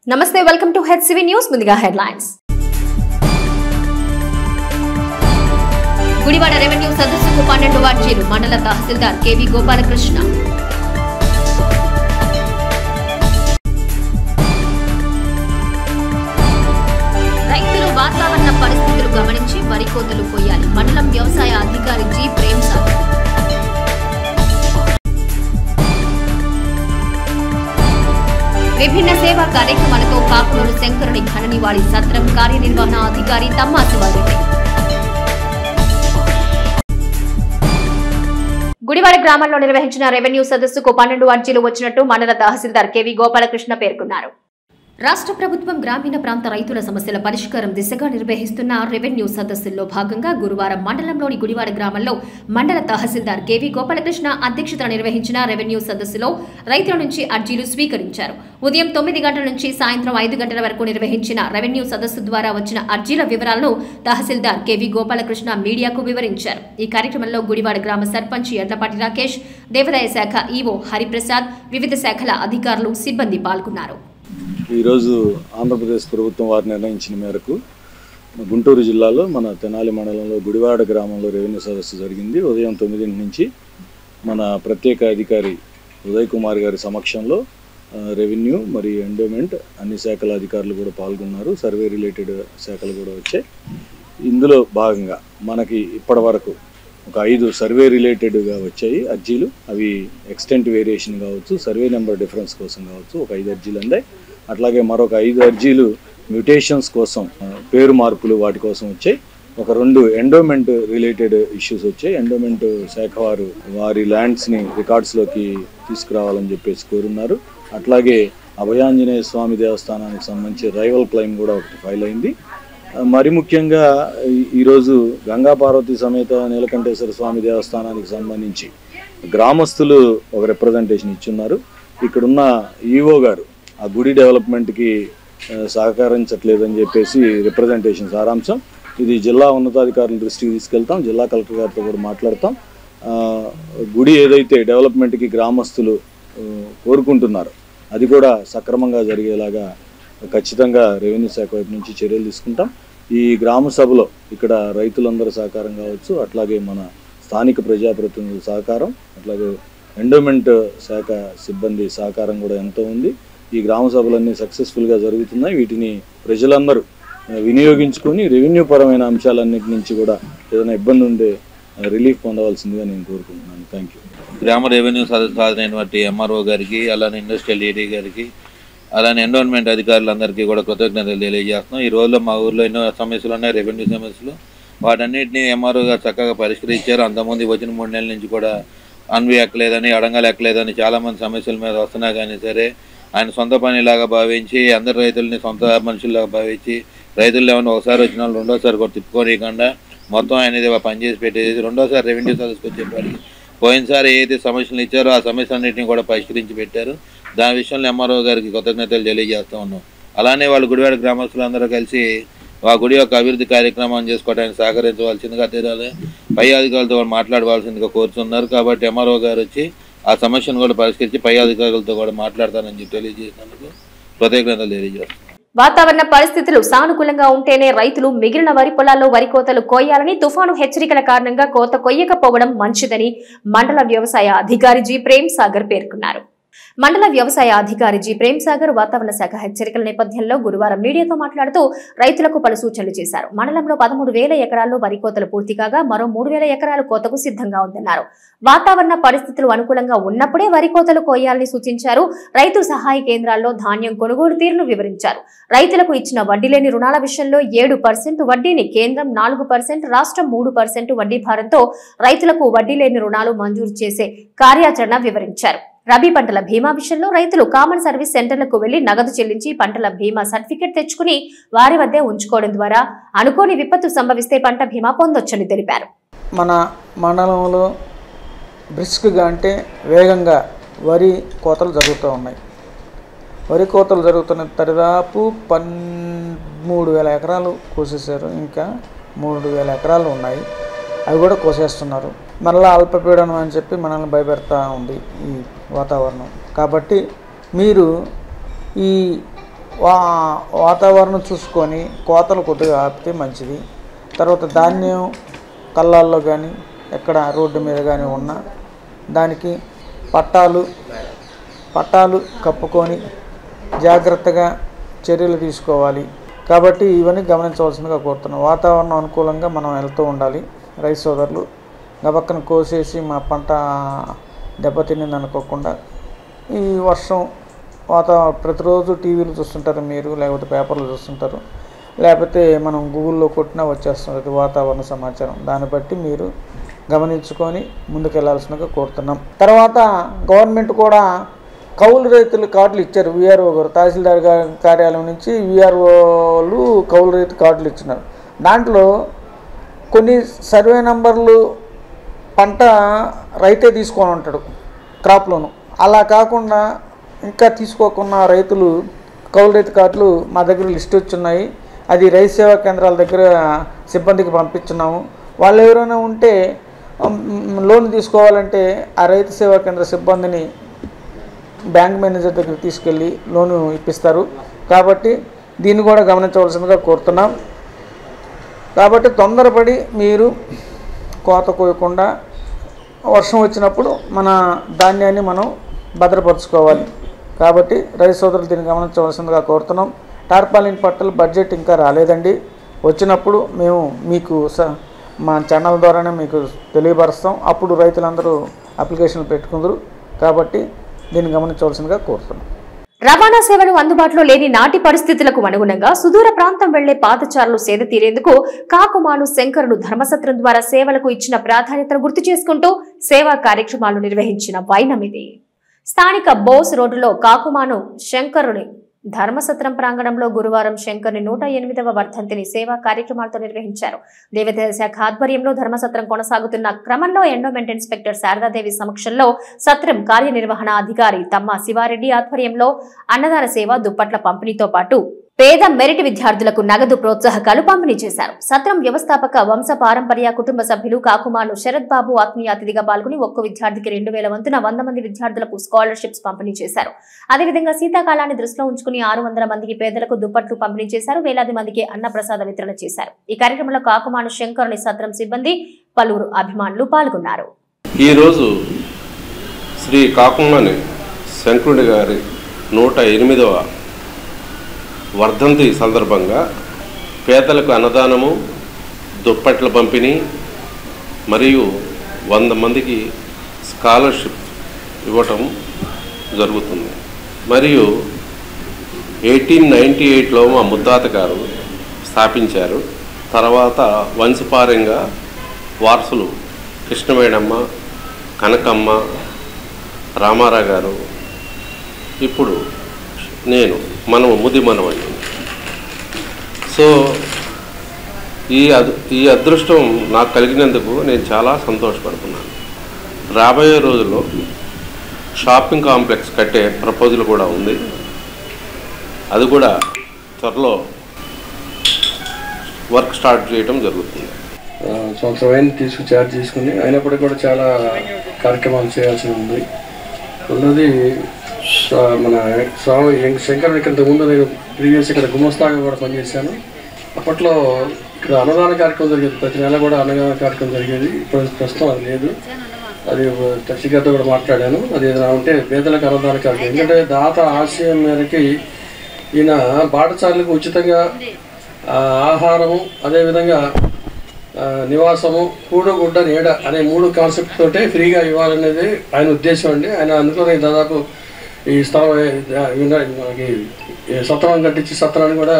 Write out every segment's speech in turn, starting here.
నమస్తే welcome to HCV news ముందుగా headlines Gudivada revenue సదస్సుకు 12 అర్జీలు మండల తహసీల్దార్ కేవి గోపాలకృష్ణ రైతులు వాతావరణ పరిస్థితులు గమనించి వరి కోతలు కోయాలి మండలం వ్యవసాయ అధికారి జి ప్రేమ్ సాగర్ విభిన్న సేవా కార్యక్రమాలతో కాకులూరు శంకరుని ఘననివాళి సత్రం కార్యనిర్వహణ అధికారి తమ్మా శివారెడ్డి గుడివాడ గ్రామంలో నిర్వహించిన రెవెన్యూ సదస్సుకు 12 అర్జీలు వచ్చినట్టు మండల తహసీల్దార్ కేవి గోపాలకృష్ణ పేర్కొన్నారు. రాష్ట్ర ప్రభుత్వం గ్రామీణ ప్రాంత రైతుల సమస్యల పరిష్కారం దిశగా నిర్వహిస్తున్న రెవెన్యూ సదస్సుల్లో భాగంగా గురువారం మండలంలోని గుడివాడ గ్రామంలో మండల తహసీల్దార్ కేవి గోపాలకృష్ణ అధ్యక్షతన నిర్వహించిన రెవెన్యూ సదస్సులో రైతుల నుంచి అర్జీలు స్వీకరించారు. ఉదయం 9 గంటల నుంచి సాయంత్రం 5 గంటల వరకు నిర్వహించిన రెవెన్యూ సదస్సు ద్వారా వచ్చిన అర్జీల వివరాలను తహసీల్దార్ కేవి గోపాలకృష్ణ మీడియాకు వివరించారు. ఈ కార్యక్రమంలో గుడివాడ గ్రామ సర్పంచ్ ఎడ్లపాటి రాకేష్, దేవాదాయ శాఖ ఈవో హరిప్రసాద్, వివిధ శాఖల అధికారులు, సిబ్బంది పాల్గొన్నారు. ఈరోజు ఆంధ్రప్రదేశ్ ప్రభుత్వం వారు నిర్ణయించిన మేరకు గుంటూరు జిల్లాలో మన తెనాలి మండలంలో గుడివాడ గ్రామంలో రెవెన్యూ సదస్సు జరిగింది. ఉదయం 9 నుంచి మన ప్రత్యేక అధికారి ఉదయ్ కుమార్ గారి సమక్షంలో రెవెన్యూ మరియు ఎండోమెంట్ అన్ని శాఖల అధికారులు కూడా పాల్గొన్నారు. సర్వే రిలేటెడ్ శాఖలు కూడా వచ్చాయి. ఇందులో భాగంగా మనకి ఇప్పటి వరకు ఒక 5 సర్వే రిలేటెడ్గా వచ్చాయి అర్జీలు. అవి ఎక్స్టెంట్ వేరియేషన్ కావచ్చు, సర్వే నెంబర్ డిఫరెన్స్ కోసం కావచ్చు, ఒక 5 అర్జీలు అందాయి. అట్లాగే మరొక 5 అర్జీలు మ్యూటేషన్స్ కోసం, పేరు మార్పులు వాటి కోసం వచ్చాయి. ఒక 2 ఎండోమెంట్ రిలేటెడ్ ఇష్యూస్ వచ్చాయి. ఎండోమెంట్ శాఖ వారి ల్యాండ్స్ని రికార్డ్స్లోకి తీసుకురావాలని చెప్పేసి కోరున్నారు. అట్లాగే అభయాంజనేయ స్వామి దేవస్థానానికి సంబంధించి రైవల్ క్లెయిమ్ కూడా ఒకటి ఫైల్ అయింది. మరి ముఖ్యంగా ఈరోజు గంగా పార్వతి సమేత నీలకంఠేశ్వర స్వామి దేవస్థానానికి సంబంధించి గ్రామస్తులు ఒక రిప్రజెంటేషన్ ఇచ్చున్నారు. ఇక్కడున్న ఈవో గారు ఆ గుడి డెవలప్మెంట్కి సహకరించట్లేదని చెప్పేసి రిప్రజెంటేషన్ సారాంశం. ఇది జిల్లా ఉన్నతాధికారుల దృష్టికి తీసుకెళ్తాం, జిల్లా కలెక్టర్ గారితో కూడా మాట్లాడతాం. గుడి ఏదైతే డెవలప్మెంట్కి గ్రామస్తులు కోరుకుంటున్నారో అది కూడా సక్రమంగా జరిగేలాగా ఖచ్చితంగా రెవెన్యూ శాఖ వైపు నుంచి చర్యలు తీసుకుంటాం. ఈ గ్రామ సభలో ఇక్కడ రైతులందరూ సహకారం కావచ్చు, అట్లాగే మన స్థానిక ప్రజాప్రతినిధుల సహకారం, అట్లాగే ఎండోమెంట్ శాఖ సిబ్బంది సహకారం కూడా ఎంతో ఉంది. ఈ గ్రామ సభలన్నీ సక్సెస్ఫుల్గా జరుగుతున్నాయి. వీటిని ప్రజలందరూ వినియోగించుకొని రెవెన్యూ పరమైన అంశాలన్నిటి నుంచి కూడా ఏదైనా ఇబ్బంది ఉంటే రిలీఫ్ పొందవలసిందిగా నేను కోరుకుంటున్నాను. Thank you. గ్రామ రెవెన్యూ సదస్సు ఎంఆర్ఓ గారికి, అలానే ఇండస్ట్రియల్ ఏడీ గారికి, అలానే ఎన్విరాన్మెంట్ అధికారులందరికీ కూడా కృతజ్ఞతలు తెలియజేస్తున్నాం. ఈ రోజుల్లో మా ఊర్లో ఎన్నో సమస్యలు ఉన్నాయి, రెవెన్యూ సమస్యలు. వాటన్నిటిని ఎంఆర్ఓ గారు చక్కగా పరిష్కరించారు. అంతకుముందు వచ్చిన 3 నెలల నుంచి కూడా అన్వి ఎక్కలేదని, అడంగలు ఎక్కలేదని చాలామంది సమస్యల మీద వస్తున్నా కానీ సరే ఆయన సొంత పనిలాగా భావించి అందరు రైతుల్ని సొంత మనుషుల్లాగా భావించి రైతులు ఏమైనా ఒకసారి వచ్చిన వాళ్ళు రెండోసారి కూడా తిప్పుకోనియకుండా మొత్తం అనేది పనిచేసి పెట్టేది. రెండోసారి రెవెన్యూ సదస్సుకు వచ్చేప్పటికి పోయినసారి ఏదైతే సమస్యలు ఇచ్చారో ఆ సమస్యలన్నింటినీ కూడా పరిష్కరించి పెట్టారు. దాని విషయంలో ఎంఆర్ఓ గారికి కృతజ్ఞతలు తెలియజేస్తూ ఉన్నాం. అలానే వాళ్ళు గుడివాడ గ్రామస్తులందరూ కలిసి ఆ గుడి యొక్క అభివృద్ధి కార్యక్రమం చేసుకోవడానికి సహకరించవలసిందిగా తీరాలి, పై అధికారులతో మాట్లాడవలసిందిగా కోరుతున్నారు. కాబట్టి ఎంఆర్ఓ గారు వచ్చి ఆ సమస్యను కూడా పరిష్కరించి పై అధికారులతో కూడా మాట్లాడతారని చెప్పి తెలియజేసినందుకు కృతజ్ఞతలు తెలియజేస్తున్నారు. వాతావరణ పరిస్థితులు సానుకూలంగా ఉంటేనే రైతులు మిగిలిన వరి పొలాల్లో వరి కోతలు కోయాలని, తుఫాను హెచ్చరికల కారణంగా కోత కొయ్యకపోవడం మంచిదని మండల వ్యవసాయ అధికారి జి ప్రేమ్ సాగర్ పేర్కొన్నారు. మండల వ్యవసాయ అధికారి జి ప్రేమ్ సాగర్ వాతావరణ శాఖ హెచ్చరికల నేపథ్యంలో గురువారం మీడియాతో మాట్లాడుతూ రైతులకు పలు సూచనలు చేశారు. మండలంలో 13,000 ఎకరాల్లో వరి కోతలు పూర్తి కాగా మరో 3,000 ఎకరాలు కోతకు సిద్ధంగా ఉందన్నారు. వాతావరణ పరిస్థితులు అనుకూలంగా ఉన్నప్పుడే వరి కోతలు కోయాలని సూచించారు. రైతు సహాయ కేంద్రాల్లో ధాన్యం కొనుగోలు తీరును వివరించారు. రైతులకు ఇచ్చిన వడ్డీ లేని రుణాల విషయంలో 7% వడ్డీని కేంద్రం, 4% రాష్ట్రం, 3% వడ్డీ భారంతో రైతులకు వడ్డీ లేని రుణాలు మంజూరు చేసే కార్యాచరణ వివరించారు. రబీ పంటల బీమా విషయంలో రైతులు కామన్ సర్వీస్ సెంటర్లకు వెళ్లి నగదు చెల్లించి పంటల బీమా సర్టిఫికెట్ తెచ్చుకుని వారి వద్దే ఉంచుకోవడం ద్వారా అనుకోని విపత్తు సంభవిస్తే పంట బీమా పొందొచ్చని తెలిపారు. మన మండలంలో బ్రిస్క్గా అంటే వేగంగా వరి కోతలు జరుగుతూ ఉన్నాయి. వరి కోతలు జరుగుతున్న దాదాపు 13,000 ఎకరాలు కోసేశారు. ఇంకా 3,000 ఎకరాలు ఉన్నాయి, అవి కూడా కోసేస్తున్నారు. మళ్ళీ అల్పపీడనం అని చెప్పి మనల్ని భయపెడతా ఉంది ఈ వాతావరణం. కాబట్టి మీరు ఈ వాతావరణం చూసుకొని కోతలు కొద్దిగా ఆపితే మంచిది. తర్వాత ధాన్యం కళ్ళాల్లో కానీ ఎక్కడ రోడ్డు మీద కానీ ఉన్నా దానికి పట్టాలు కప్పుకొని జాగ్రత్తగా చర్యలు తీసుకోవాలి. కాబట్టి ఇవన్నీ గమనించవలసిందిగా కోరుతున్నాం. వాతావరణం అనుకూలంగా మనం వెళ్తూ ఉండాలి. రైతు సోదరులు గబక్కన కోసేసి మా పంట దెబ్బతినింది అనుకోకుండా ఈ వర్షం ప్రతిరోజు టీవీలు చూస్తుంటారు మీరు, లేకపోతే పేపర్లు చూస్తుంటారు, లేకపోతే మనం గూగుల్లో కొట్టినా వచ్చేస్తుంది వాతావరణ సమాచారం. దాన్ని బట్టి మీరు గమనించుకొని ముందుకెళ్లాల్సిందిగా కోరుతున్నాం. తర్వాత గవర్నమెంట్ కూడా కౌలు రైతులు కార్డులు ఇచ్చారు. విఆర్ఓ గారు తహసీల్దార్ కార్యాలయం నుంచి విఆర్ఓలు కౌలు రైతు కార్డులు ఇచ్చినారు. దాంట్లో కొన్ని సర్వే నంబర్లు పంట రైతే తీసుకొని ఉంటాడు క్రాప్ లోను. అలా కాకుండా ఇంకా తీసుకోకున్న రైతులు కౌలు రైతు కార్డులు మా దగ్గర లిస్ట్ వచ్చున్నాయి. అది రైతు సేవా కేంద్రాల దగ్గర సిబ్బందికి పంపించున్నాము. వాళ్ళు ఎవరైనా ఉంటే లోన్ తీసుకోవాలంటే ఆ రైతు సేవా కేంద్ర సిబ్బందిని బ్యాంక్ మేనేజర్ దగ్గర తీసుకెళ్ళి లోను ఇప్పిస్తారు. కాబట్టి దీన్ని కూడా గమనించవలసిందిగా కోరుతున్నాం. కాబట్టి తొందరపడి మీరు కోత కోయకుండా వర్షం వచ్చినప్పుడు మన ధాన్యాన్ని మనం భద్రపరచుకోవాలి. కాబట్టి రైతు సోదరులు దీన్ని గమనించవలసిందిగా కోరుతున్నాం. టార్పాలిన్ పట్టలు బడ్జెట్ ఇంకా రాలేదండి. వచ్చినప్పుడు మేము మీకు మా ఛానల్ ద్వారానే మీకు తెలియపరుస్తాం. అప్పుడు రైతులందరూ అప్లికేషన్లు పెట్టుకుందరు. కాబట్టి దీన్ని గమనించవలసిందిగా కోరుతున్నాం. రవాణా సేవలు అందుబాటులో లేని నాటి పరిస్థితులకు అనుగుణంగా సుదూర ప్రాంతం వెళ్లే పాదచారులు సేద తీరేందుకు కాకుమాను శంకరుడు ధర్మసత్రం ద్వారా సేవలకు ఇచ్చిన ప్రాధాన్యతను గుర్తు చేసుకుంటూ సేవా కార్యక్రమాలు నిర్వహించిన వైనమిది. స్థానిక బోస్ రోడ్డులో కాకుమాను శంకరుని ధర్మసత్రం ప్రాంగణంలో గురువారం శంకర్ని 108వ వర్ధంతిని సేవా కార్యక్రమాలతో నిర్వహించారు. దేవాదాయ శాఖ ఆధ్వర్యంలో ధర్మసత్రం కొనసాగుతున్న క్రమంలో ఎండోమెంట్ ఇన్స్పెక్టర్ శారదాదేవి సమక్షంలో సత్రం కార్యనిర్వహణ అధికారి తమ్మ శివారెడ్డి ఆధ్వర్యంలో అన్నదాన సేవ, దుప్పట్ల పంపిణీతో పాటు పేద మెరిట్ విద్యార్థులకు నగదు ప్రోత్సాహకాలు పంపిణీ చేశారు. సత్రం వ్యవస్థాపక వంశ పారంపర్య కుటుంబ సభ్యులు కాకుమాను శరత్ బాబు ఆత్మీయ అతిథిగా పాల్గొని ఒక్కో విద్యార్థికి 2000 వంతున 100 మంది విద్యార్థులకు స్కాలర్షిప్స్ పంపిణీ చేశారు. అదేవిధంగా శీతాకాలాన్ని దృష్టిలో ఉంచుకుని 600 మందికి పేదలకు దుప్పట్లు పంపిణీ చేశారు. వేలాది మందికి అన్నప్రసాద వితరణ చేశారు. ఈ కార్యక్రమంలో కాకుమాను శంకరుని సత్రం సిబ్బంది, పలువురు అభిమానులు పాల్గొన్నారు. ఈ రోజు శ్రీ కాకుమాను శంకరుడి గారి 108వ వర్ధంతి సందర్భంగా పేదలకు అన్నదానము, దుప్పట్ల పంపిణీ మరియు 100 మందికి స్కాలర్షిప్ ఇవ్వటం జరుగుతుంది. మరియు 1898లో మా ముత్తాత గారు స్థాపించారు. తర్వాత వంశపారంగా వారసులు కృష్ణవేణమ్మ, కనకమ్మ, రామారావు గారు, ఇప్పుడు మనము ముది మనవండి. సో ఈ అదృష్టం నాకు కలిగినందుకు నేను చాలా సంతోషపడుతున్నాను. రాబోయే రోజుల్లో షాపింగ్ కాంప్లెక్స్ కట్టే ప్రపోజల్ కూడా ఉంది. అది కూడా త్వరలో వర్క్ స్టార్ట్ చేయడం జరుగుతుంది. సంవత్సరం ఛార్జ్ తీసుకుని అయినప్పటికీ కూడా చాలా కార్యక్రమాలు చేయాల్సి ఉంది. ఉన్నది మన శంకర్ ఇక్కడ ముందు నేను ప్రీవియస్ ఇక్కడ గుమస్తాగా కూడా పనిచేశాను. అప్పట్లో ఇక్కడ అన్నదాన కార్యక్రమం జరిగేది. ప్రతి నెల కూడా అన్నదాన కార్యక్రమం జరిగేది. ఇప్పుడు ప్రస్తుతం అది లేదు. అది శిఖర్తో కూడా మాట్లాడాను. అది ఏదైనా ఉంటే పేదలకు అన్నదాన కార్యక్రమం. ఎందుకంటే దాత ఆశయం మేరకి ఈయన బాటసారులకు ఉచితంగా ఆహారము, అదేవిధంగా నివాసము, కూడుగుడ్డ, నీడ అనే 3 కాన్సెప్ట్ తోటే ఫ్రీగా ఇవ్వాలనేది ఆయన ఉద్దేశం అండి. ఆయన అందుకని దాదాపు ఈ స్థలం మనకి సత్రం కట్టించి సత్రాన్ని కూడా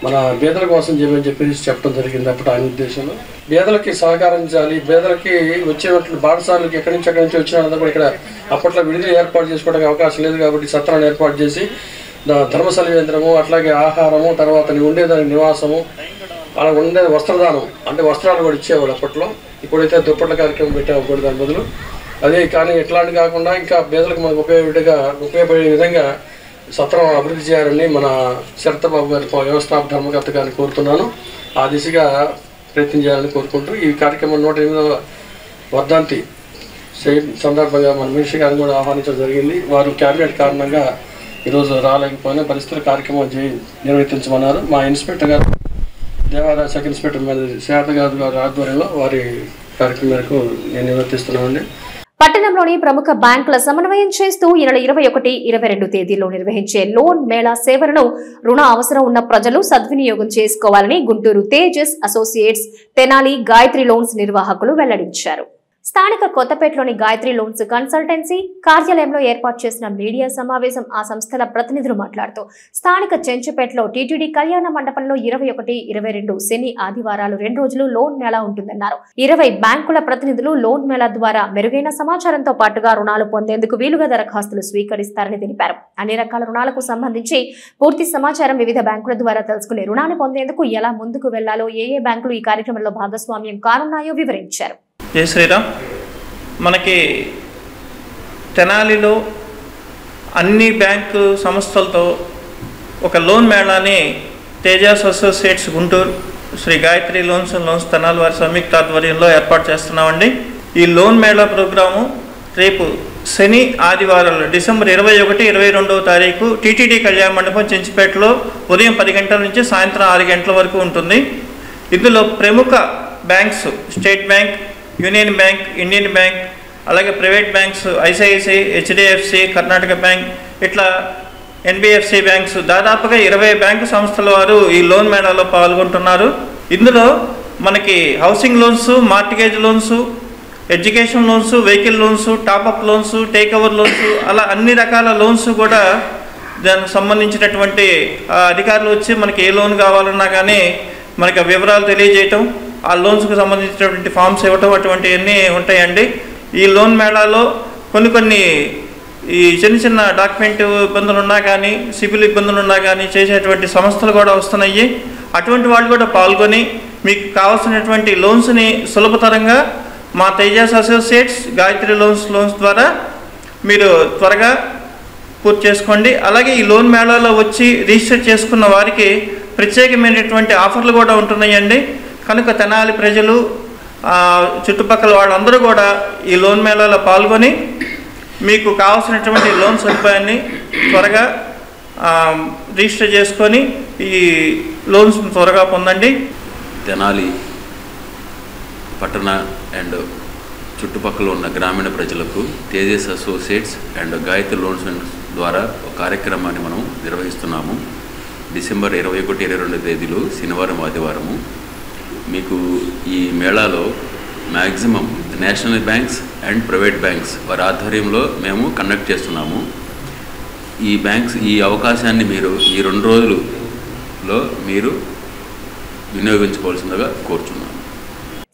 మన పేదల కోసం చేయమని చెప్పడం జరిగింది. అప్పుడు ఆయన ఉద్దేశంలో పేదలకి సహకరించాలి. పేదలకి వచ్చేటువంటి బాటసారులకి ఎక్కడి నుంచి వచ్చిన కూడా ఇక్కడ అప్పట్లో విడిది ఏర్పాటు చేసుకోవడానికి అవకాశం లేదు. కాబట్టి సత్రాన్ని ఏర్పాటు చేసి ధర్మశాల కేంద్రము, అట్లాగే ఆహారము, తర్వాత ఉండేదానికి నివాసము, అలా ఉండేది వస్త్రదానం, అంటే వస్త్రాలు కూడా ఇచ్చేవాళ్ళు అప్పట్లో. ఇప్పుడైతే దుప్పట్ల కార్యక్రమం పెట్టాము కూడా దాని బదులు. అదే కానీ ఎట్లాంటి కాకుండా ఇంకా పేదలకు మనకు ఉపయోగపడే విధంగా సత్రం అభివృద్ధి చేయాలని మన శరత్ బాబు గారి వ్యవస్థాపక ధర్మకర్త గారిని కోరుతున్నాను. ఆ దిశగా ప్రయత్నం చేయాలని కోరుకుంటూ ఈ కార్యక్రమం 108వ వర్ధంతి సందర్భంగా మన మినిస్టర్ గారిని కూడా ఆహ్వానించడం జరిగింది. వారు క్యాబినెట్ కారణంగా ఈరోజు రాలేకపోయినా పరిస్థితుల కార్యక్రమం నిర్వర్తించమన్నారు. మా ఇన్స్పెక్టర్ గారు దేవాదాయ శాఖ ఇన్స్పెక్టర్ శారద గారి ఆధ్వర్యంలో వారి కార్యక్రమం మేరకు నేను నిర్వర్తిస్తున్నామండి. పట్టణంలోని ప్రముఖ బ్యాంకుల సమన్వయం చేస్తూ ఈ నెల 21, 22 తేదీల్లో నిర్వహించే లోన్ మేళా సేవలను రుణ అవసరం ఉన్న ప్రజలు సద్వినియోగం చేసుకోవాలని గుంటూరు తేజస్ అసోసియేట్స్ తెనాలి గాయత్రి లోన్స్ నిర్వాహకులు వెల్లడించారు. స్థానిక కొత్తపేటలోని గాయత్రి లోన్స్ కన్సల్టెన్సీ కార్యాలయంలో ఏర్పాటు చేసిన మీడియా సమావేశం ఆ సంస్థల ప్రతినిధులు మాట్లాడుతూ స్థానిక చెంచుపేటలో టీటీడీ కళ్యాణ మండపంలో 21, 22 శని ఆదివారాలు 2 రోజులు లోన్ మేళా ఉంటుందన్నారు. 20 బ్యాంకుల ప్రతినిధులు లోన్ మేళా ద్వారా మెరుగైన సమాచారంతో పాటుగా రుణాలు పొందేందుకు వీలుగా దరఖాస్తులు స్వీకరిస్తారని తెలిపారు. అన్ని రకాల రుణాలకు సంబంధించి పూర్తి సమాచారం వివిధ బ్యాంకుల ద్వారా తెలుసుకుని రుణాన్ని పొందేందుకు ఎలా ముందుకు వెళ్లాలో ఏ బ్యాంకులు ఈ కార్యక్రమంలో భాగస్వామ్యం కానున్నాయో వివరించారు. జై శ్రీరామ్. మనకి తెనాలిలో అన్ని బ్యాంకు సంస్థలతో ఒక లోన్ మేళాని తేజస్ అసోసియేట్స్ గుంటూరు, శ్రీ గాయత్రి లోన్స్ తెనాలి వారి సంయుక్త ఆధ్వర్యంలో ఏర్పాటు చేస్తున్నామండి. ఈ లోన్ మేళా ప్రోగ్రాము రేపు శని ఆదివారాలు డిసెంబర్ 21, 22వ తారీఖు టీటీడీ కళ్యాణ మండపం చెంచుపేటలో ఉదయం 10 గంటల నుంచి సాయంత్రం 6 గంటల వరకు ఉంటుంది. ఇందులో ప్రముఖ banks State Bank, Union Bank, Indian Bank, అలాగే private banks ICICI, HDFC, Karnataka Bank, ఇట్లా ఎన్బిఎఫ్సి బ్యాంక్స్ దాదాపుగా 20 బ్యాంకు సంస్థల వారు ఈ లోన్ మేళాలో పాల్గొంటున్నారు. ఇందులో మనకి housing loans, mortgage loans, education loans, vehicle loans, top up loans, take over loans, అలా అన్ని రకాల లోన్స్ కూడా దానికి సంబంధించినటువంటి అధికారులు వచ్చి మనకి ఏ లోన్ కావాలన్నా కానీ మనకి వివరాలు తెలియజేయటం, ఆ లోన్స్కి సంబంధించినటువంటి ఫామ్స్ ఇవ్వటం అటువంటివన్నీ ఉంటాయండి. ఈ లోన్ మేళాలో కొన్ని ఈ చిన్న డాక్యుమెంట్ ఇబ్బందులు ఉన్నా కానీ, సివిల్ ఇబ్బందులు ఉన్నా కానీ చేసేటువంటి సంస్థలు కూడా వస్తున్నాయి. అటువంటి వాళ్ళు కూడా పాల్గొని మీకు కావాల్సినటువంటి లోన్స్ని సులభతరంగా మా తేజస్ అసోసియేట్స్ గాయత్రి లోన్స్ ద్వారా మీరు త్వరగా పూర్తి చేసుకోండి. అలాగే ఈ లోన్ మేళాలో వచ్చి రిజిస్టర్ చేసుకున్న వారికి ప్రత్యేకమైనటువంటి ఆఫర్లు కూడా ఉంటున్నాయండి. కనుక తెనాలి ప్రజలు, చుట్టుపక్కల వాళ్ళందరూ కూడా ఈ లోన్ మేళాలో పాల్గొని మీకు కావాల్సినటువంటి లోన్ సదుపాయాన్ని త్వరగా రిజిస్టర్ చేసుకొని ఈ లోన్స్ త్వరగా పొందండి. తెనాలి పట్టణ అండ్ చుట్టుపక్కల ఉన్న గ్రామీణ ప్రజలకు Tejas associates and Gayatri loans ద్వారా ఒక కార్యక్రమాన్ని మనం నిర్వహిస్తున్నాము. డిసెంబర్ 21, 22 తేదీలు శనివారం, ఆదివారము. మీకు ఈ మేళాలో maximum national banks and private banks వారి ఆధ్వర్యంలో మేము కండక్ట్ చేస్తున్నాము. ఈ అవకాశాన్ని మీరు ఈ 2 రోజులలో మీరు వినియోగించుకోవాల్సిందిగా కోరుచున్నాను.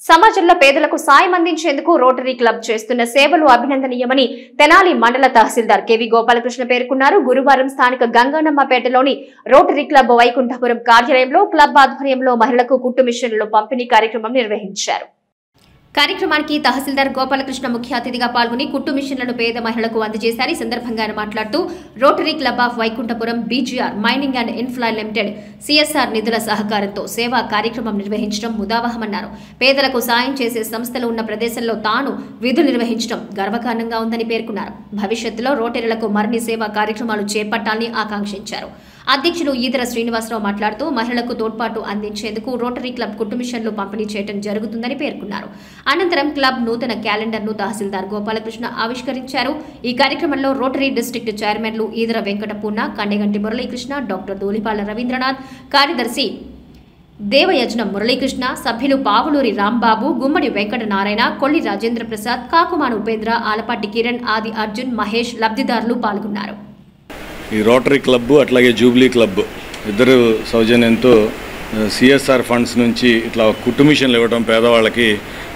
సమాజంలో పేదలకు సాయం అందించేందుకు రోటరీ క్లబ్ చేస్తున్న సేవలు అభినందనీయమని తెనాలి మండల తహసీల్దార్ కెవి గోపాలకృష్ణ పేర్కొన్నారు. గురువారం స్థానిక గంగానమ్మపేటలోని రోటరీ క్లబ్ వైకుంఠపురం కార్యాలయంలో క్లబ్ ఆధ్వర్యంలో మహిళలకు కుట్టు మిషన్లు పంపిణీ కార్యక్రమం నిర్వహించారు. కార్యక్రమానికి తహసీల్దార్ గోపాలకృష్ణ ముఖ్య అతిథిగా పాల్గొని కుట్టు మిషన్లను పేద మహిళలకు అందజేశారు. ఈ సందర్భంగా ఆయన మాట్లాడుతూ Rotary Club of Vaikunthapuram, BGR Mining and Infra Limited, CSR నిధుల సహకారంతో సేవా కార్యక్రమం నిర్వహించడం ముదావహమన్నారు. పేదలకు సాయం చేసే సంస్థలు ఉన్న ప్రదేశంలో తాను విధులు నిర్వహించడం గర్వకారణంగా ఉందని పేర్కొన్నారు. భవిష్యత్తులో రోటరీలకు మరిన్ని సేవా కార్యక్రమాలు చేపట్టాలని ఆకాంక్షించారు. అధ్యక్షులు ఈదర శ్రీనివాసరావు మాట్లాడుతూ మహిళలకు తోడ్పాటు అందించేందుకు రోటరీ క్లబ్ కుట్టు మిషన్లు పంపిణీ చేయడం జరుగుతుందని పేర్కొన్నారు. అనంతరం క్లబ్ నూతన క్యాలెండర్ను తహసీల్దార్ గోపాలకృష్ణ ఆవిష్కరించారు. ఈ కార్యక్రమంలో రోటరీ డిస్ట్రిక్ట్ చైర్మన్లు ఈదర వెంకటపూర్ణ, కండెగంటి మురళీకృష్ణ, డాక్టర్ దూలిపాల రవీంద్రనాథ్, కార్యదర్శి దేవయజ్ఞం మురళీకృష్ణ, సభ్యులు పావులూరి రాంబాబు, గుమ్మడి వెంకటనారాయణ, కొల్లి రాజేంద్ర ప్రసాద్, కాకుమాను ఉపేంద్ర, ఆలపాటి కిరణ్, ఆది అర్జున్, మహేష్ లబ్ధిదారులు పాల్గొన్నారు. ఈ రోటరీ క్లబ్ అట్లాగే జూబ్లీ క్లబ్ ఇద్దరు సౌజన్యంతో సిఎస్ఆర్ ఫండ్స్ నుంచి ఇట్లా కుట్టు మిషన్లు ఇవ్వడం పేదవాళ్ళకి